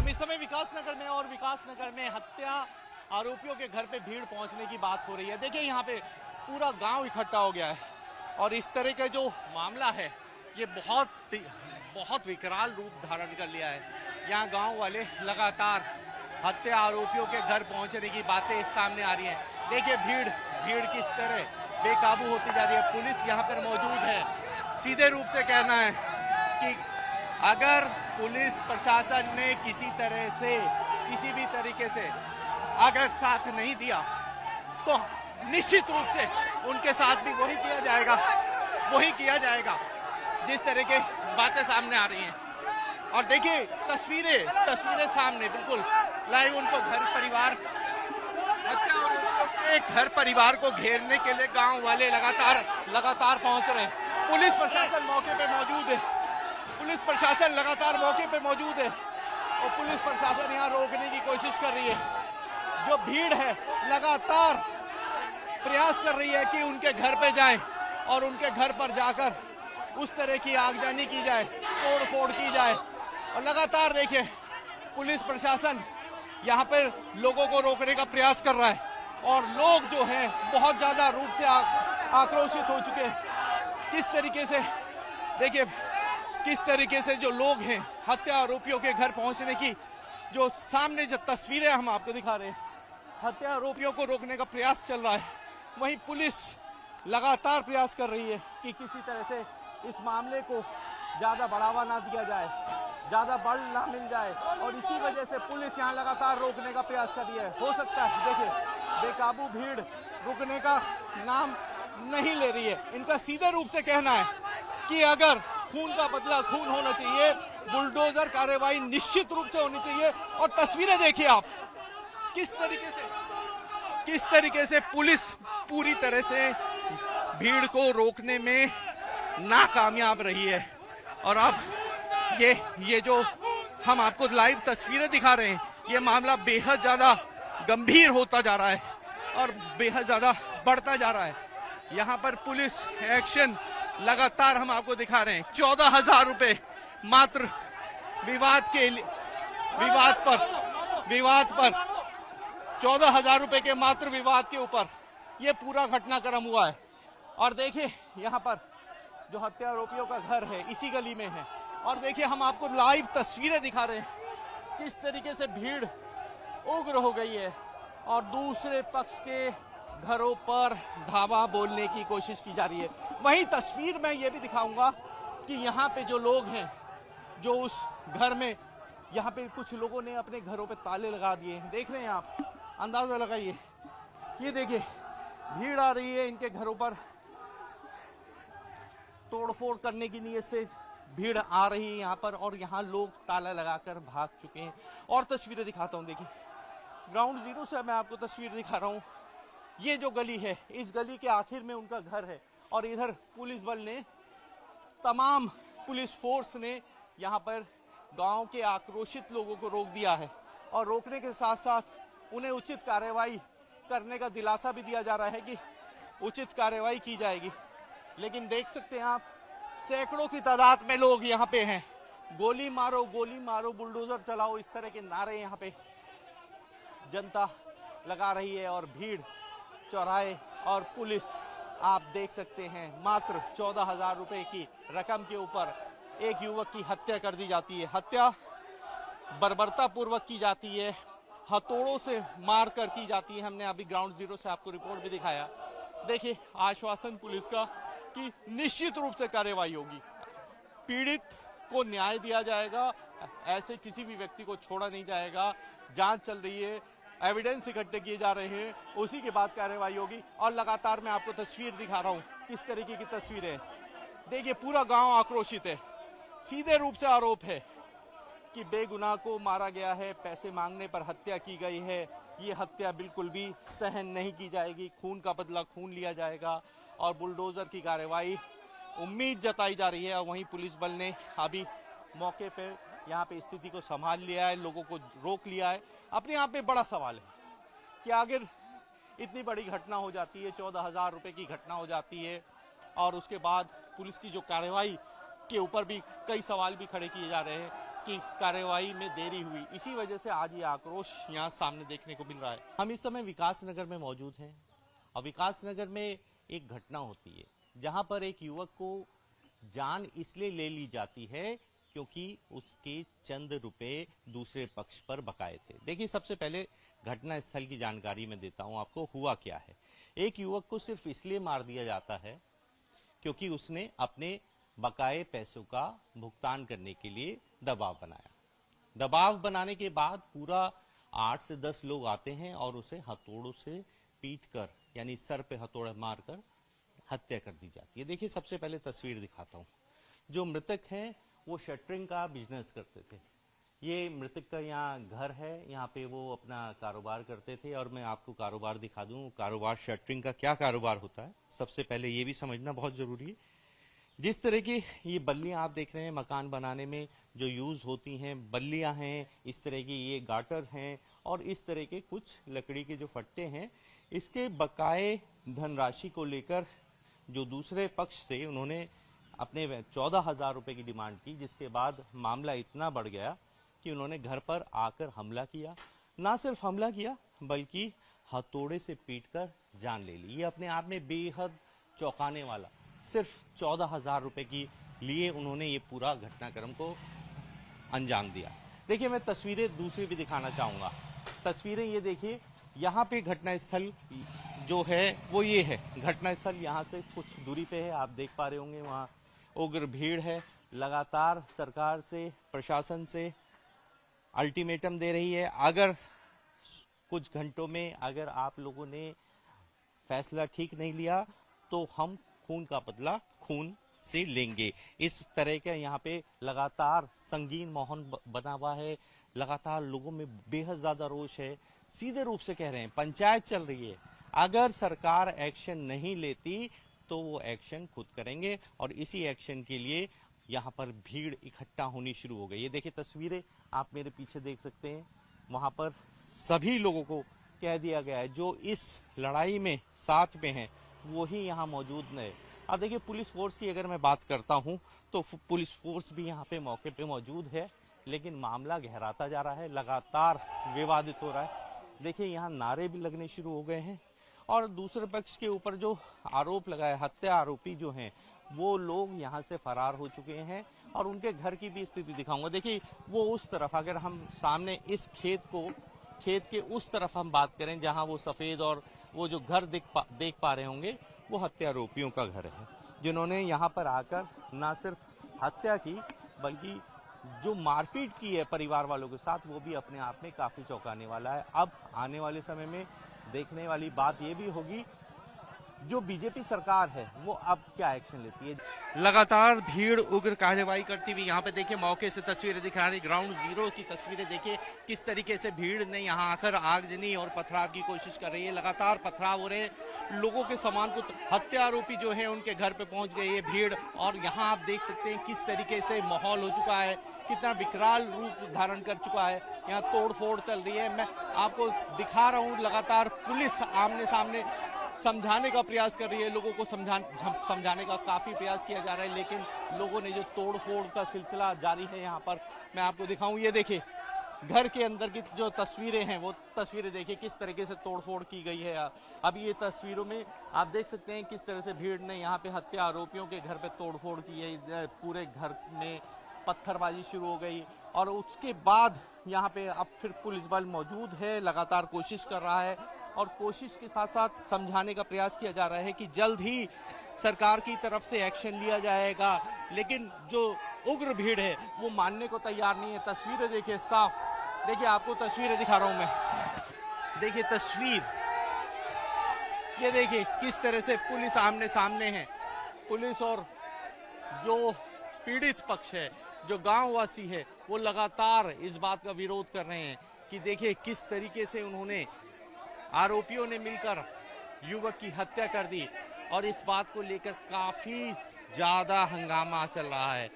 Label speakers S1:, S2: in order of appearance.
S1: हम इस समय विकासनगर में और विकासनगर में हत्या आरोपियों के घर पे भीड़ पहुंचने की बात हो रही है। देखिए यहाँ पे पूरा गांव इकट्ठा हो गया है और इस तरह का जो मामला है ये बहुत विकराल रूप धारण कर लिया है। यहाँ गांव वाले लगातार हत्या आरोपियों के घर पहुंचने की बातें सामने आ रही हैं। देखिए भीड़ किस तरह बेकाबू होती जा रही है। पुलिस यहाँ पर मौजूद है। सीधे रूप से कहना है कि अगर पुलिस प्रशासन ने किसी भी तरीके से अगर साथ नहीं दिया तो निश्चित रूप से उनके साथ भी वही किया जाएगा जिस तरह की बातें सामने आ रही हैं। और देखिए तस्वीरें सामने बिल्कुल लाइव। उनको घर परिवार को घेरने के लिए गांव वाले लगातार पहुंच रहे हैं। पुलिस प्रशासन मौके पे मौजूद है और पुलिस प्रशासन यहां रोकने की कोशिश कर रही है। जो भीड़ है लगातार प्रयास कर रही है कि उनके घर पे जाएं और उनके घर पर जाकर उस तरह की आगजनी की जाए, तोड़ फोड़ की जाए। और लगातार देखिए पुलिस प्रशासन यहाँ पर लोगों को रोकने का प्रयास कर रहा है और लोग जो हैं बहुत ज्यादा रूप से आक्रोशित हो चुके हैं। किस तरीके से जो लोग हैं हत्या आरोपियों के घर पहुंचने की जो सामने जो तस्वीरें हम आपको दिखा रहे हैं, हत्या आरोपियों को रोकने का प्रयास चल रहा है। वहीं पुलिस लगातार प्रयास कर रही है कि किसी तरह से इस मामले को ज्यादा बढ़ावा ना दिया जाए, ज्यादा बल ना मिल जाए और इसी वजह से पुलिस यहाँ लगातार रोकने का प्रयास कर रही है। हो सकता है देखिए बेकाबू भीड़ रुकने का नाम नहीं ले रही है। इनका सीधे रूप से कहना है कि अगर खून का बदला खून होना चाहिए, बुलडोजर कार्रवाई निश्चित रूप से होनी चाहिए। और तस्वीरें देखिए आप किस तरीके से पुलिस पूरी तरह से भीड़ को रोकने में नाकामयाब रही है। और अब ये जो हम आपको लाइव तस्वीरें दिखा रहे हैं, ये मामला बेहद ज्यादा गंभीर होता जा रहा है और बेहद ज्यादा बढ़ता जा रहा है। यहाँ पर पुलिस एक्शन लगातार हम आपको दिखा रहे हैं। 14,000 रुपए मात्र विवाद पर 14,000 रुपए के मात्र विवाद के ऊपर ये पूरा घटनाक्रम हुआ है। और देखिए यहाँ पर जो हत्या आरोपियों का घर है इसी गली में है। और देखिए हम आपको लाइव तस्वीरें दिखा रहे हैं किस तरीके से भीड़ उग्र हो गई है और दूसरे पक्ष के घरों पर धावा बोलने की कोशिश की जा रही है। वहीं तस्वीर में ये भी दिखाऊंगा कि यहाँ पे जो लोग हैं जो उस घर में, यहाँ पे कुछ लोगों ने अपने घरों पे ताले लगा दिए हैं। देख रहे हैं आप, अंदाजा लगाइए। ये देखिए भीड़ आ रही है इनके घरों पर, तोड़फोड़ करने की नीयत से भीड़ आ रही है यहाँ पर और यहाँ लोग ताला लगाकर भाग चुके हैं। और तस्वीरें दिखाता हूँ, देखिए ग्राउंड जीरो से मैं आपको तस्वीर दिखा रहा हूँ। ये जो गली है इस गली के आखिर में उनका घर है और इधर पुलिस बल ने, तमाम पुलिस फोर्स ने यहाँ पर गांव के आक्रोशित लोगों को रोक दिया है और रोकने के साथ साथ उन्हें उचित कार्रवाई करने का दिलासा भी दिया जा रहा है कि उचित कार्रवाई की जाएगी। लेकिन देख सकते हैं आप सैकड़ों की तादाद में लोग यहाँ पे हैं। गोली मारो बुलडोजर चलाओ, इस तरह के नारे यहाँ पे जनता लगा रही है और भीड़ चौराहे और पुलिस आप देख सकते हैं मात्र 14,000 रुपए की रकम के ऊपर एक युवक की हत्या कर दी जाती है। हत्या बर्बरता पूर्वक की जाती है, हथौड़ों से मार कर की जाती है। हमने अभी ग्राउंड जीरो से आपको रिपोर्ट भी दिखाया। देखिए आश्वासन पुलिस का कि निश्चित रूप से कार्रवाई होगी, पीड़ित को न्याय दिया जाएगा, ऐसे किसी भी व्यक्ति को छोड़ा नहीं जाएगा। जांच चल रही है, एविडेंस इकट्ठे किए जा रहे हैं, उसी के बाद कार्रवाई होगी। और लगातार मैं आपको तस्वीर दिखा रहा हूं किस तरीके की तस्वीरें। देखिए पूरा गांव आक्रोशित है। सीधे रूप से आरोप है कि बेगुनाह को मारा गया है, पैसे मांगने पर हत्या की गई है। ये हत्या बिल्कुल भी सहन नहीं की जाएगी, खून का बदला खून लिया जाएगा और बुलडोजर की कार्रवाई उम्मीद जताई जा रही है। और वहीं पुलिस बल ने अभी मौके पे यहाँ पे स्थिति को संभाल लिया है, लोगों को रोक लिया है। अपने आप में बड़ा सवाल है कि अगर इतनी बड़ी घटना हो जाती है, 14,000 रुपए की घटना हो जाती है और उसके बाद पुलिस की जो कार्रवाई के ऊपर भी कई सवाल भी खड़े किए जा रहे हैं की कार्यवाही में देरी हुई, इसी वजह से आज ये आक्रोश यहाँ सामने देखने को मिल रहा है। हम इस समय विकास नगर में मौजूद हैं और विकास नगर में एक घटना होती है जहां पर एक युवक को जान इसलिए ले ली जाती है क्योंकि उसके चंद रुपए दूसरे पक्ष पर बकाए थे। देखिए, सबसे पहले घटना स्थल की जानकारी मैं देता हूं आपको, हुआ क्या है। एक युवक को सिर्फ इसलिए मार दिया जाता है क्योंकि उसने अपने बकाए पैसों का भुगतान करने के लिए दबाव बनाया। दबाव बनाने के बाद पूरा 8 से 10 लोग आते हैं और उसे हथौड़ों से पीटकर, यानी सर पे हथौड़ा मारकर हत्या कर दी जाती है। देखिए, सबसे पहले तस्वीर दिखाता हूँ। जो मृतक हैं वो शटरिंग का बिजनेस करते थे। ये मृतक का यहाँ घर है, यहाँ पे वो अपना कारोबार करते थे और मैं आपको कारोबार दिखा दूं। कारोबार शटरिंग का क्या कारोबार होता है, सबसे पहले ये भी समझना बहुत जरूरी है। जिस तरह की ये बल्लियां आप देख रहे हैं मकान बनाने में जो यूज होती हैं, बल्लियां हैं, इस तरह की ये गाटर हैं और इस तरह के कुछ लकड़ी के जो फट्टे हैं, इसके बकाए धनराशि को लेकर जो दूसरे पक्ष से उन्होंने अपने 14,000 रुपए की डिमांड की, जिसके बाद मामला इतना बढ़ गया कि उन्होंने घर पर आकर हमला किया। ना सिर्फ हमला किया बल्कि हथौड़े से पीटकर जान ले ली। ये अपने आप में बेहद चौंकाने वाला, सिर्फ 14,000 रुपए की लिए उन्होंने ये पूरा घटनाक्रम को अंजाम दिया। देखिए, मैं तस्वीरें दूसरी भी दिखाना चाहूंगा। तस्वीरें ये देखिए, यहाँ पे घटना स्थल जो है वो ये है। घटना स्थल यहाँ से कुछ दूरी पे है, आप देख पा रहे होंगे। वहाँ उग्र भीड़ है, लगातार सरकार से, प्रशासन से अल्टीमेटम दे रही है, अगर कुछ घंटों में अगर आप लोगों ने फैसला ठीक नहीं लिया तो हम खून का बदला खून से लेंगे। इस तरह के यहाँ पे लगातार संगीन माहौल बना हुआ है, लगातार लोगों में बेहद ज्यादा रोष है। सीधे रूप से कह रहे हैं, पंचायत चल रही है, अगर सरकार एक्शन नहीं लेती तो वो एक्शन खुद करेंगे और इसी एक्शन के लिए यहाँ पर भीड़ इकट्ठा होनी शुरू हो गई। ये देखिए तस्वीरें आप मेरे पीछे देख सकते हैं। वहां पर सभी लोगों को कह दिया गया है जो इस लड़ाई में साथ में हैं वो ही यहाँ मौजूद है। अब देखिए, पुलिस फोर्स की अगर मैं बात करता हूँ तो पुलिस फोर्स भी यहाँ पे मौके पे मौजूद है, लेकिन मामला गहराता जा रहा है, लगातार विवादित हो रहा है। देखिए, यहाँ नारे भी लगने शुरू हो गए हैं और दूसरे पक्ष के ऊपर जो आरोप लगाए, हत्या आरोपी जो हैं वो लोग यहाँ से फरार हो चुके हैं और उनके घर की भी स्थिति दिखाऊंगा। देखिए, वो उस तरफ, अगर हम सामने इस खेत के उस तरफ हम बात करें जहां वो सफेद और वो जो घर देख पा रहे होंगे, वो हत्या आरोपियों का घर है, जिन्होंने यहाँ पर आकर ना सिर्फ हत्या की बल्कि जो मारपीट की है परिवार वालों के साथ, वो भी अपने आप में काफी चौंकाने वाला है। अब आने वाले समय में देखने वाली बात ये भी होगी जो बीजेपी सरकार है वो अब क्या एक्शन लेती है। लगातार भीड़ उग्र कार्रवाई करती हुई यहाँ पे देखिए मौके से तस्वीरें दिखा रही, ग्राउंड जीरो की तस्वीरें देखिए किस तरीके से भीड़ ने यहाँ आकर आगजनी और पथराव की कोशिश कर रही है। लगातार पथराव हो रहे हैं, लोगों के सामान को हत्या आरोपी जो है उनके घर पे पहुंच गई है भीड़ और यहाँ आप देख सकते हैं किस तरीके से माहौल हो चुका है, कितना विकराल रूप धारण कर चुका है। यहाँ तोड़ फोड़ चल रही है। मैं आपको दिखा रहा हूँ, लगातार पुलिस आमने सामने समझाने का प्रयास कर रही है, लोगों को समझाने का काफी प्रयास किया जा रहा है, लेकिन लोगों ने जो तोड़फोड़ का सिलसिला जारी है यहाँ पर। मैं आपको दिखाऊं, ये देखिए घर के अंदर की जो तस्वीरें हैं वो तस्वीरें देखिए किस तरीके से तोड़फोड़ की गई है। अभी ये तस्वीरों में आप देख सकते हैं किस तरह से भीड़ ने यहाँ पे हत्या आरोपियों के घर पे तोड़फोड़ की है। पूरे घर में पत्थरबाजी शुरू हो गई और उसके बाद यहाँ पे अब फिर पुलिस बल मौजूद है, लगातार कोशिश कर रहा है और कोशिश के साथ साथ समझाने का प्रयास किया जा रहा है कि जल्द ही सरकार की तरफ से एक्शन लिया जाएगा, लेकिन जो उग्र भीड़ है वो मानने को तैयार नहीं है। तस्वीरें देखिए साफ, देखिए आपको तस्वीरें दिखा रहा हूं मैं, देखिए तस्वीर, ये देखिए किस तरह से पुलिस आमने सामने है। पुलिस और जो पीड़ित पक्ष है, जो गांववासी है, वो लगातार इस बात का विरोध कर रहे हैं कि देखिए किस तरीके से उन्होंने, आरोपियों ने मिलकर युवक की हत्या कर दी और इस बात को लेकर काफी ज्यादा हंगामा चल रहा है।